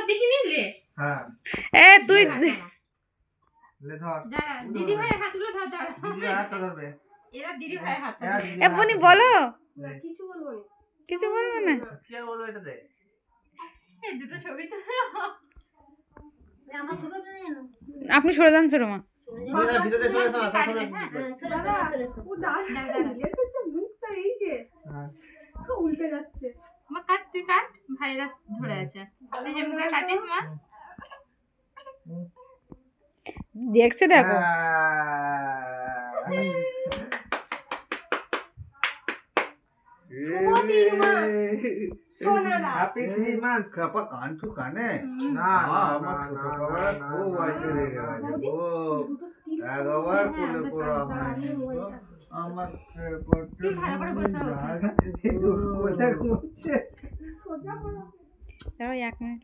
দেখিনি লে হ্যাঁ এ তুই লে ধর দিদি ভাই হাতগুলো ধর ধর দিদি হাত ধরবে এরা দিদি ভাই হাত এ বনি বলো কিছু বলবো না কিছু বলবো না কি আর বলবো এটাতে এই দুটো ছবি তো আমার ছবি না আপনি সরে যান ছোট মা ভিতরে চলে আসো মুখটা এই যে উল্টে যাচ্ছে মা কাট তুই কাট ভাইরা ধরে আছে তুই যে মুখে কাটিস মা দেখছে দেখো হ্যাপি 3 months কাপা কান তো কানে না আমার ছোট খবর খুব আইতে রে ও একবার কোলে পুরো আমার তুই ভালো করে বসা দাঁড়াও 1 মিনিট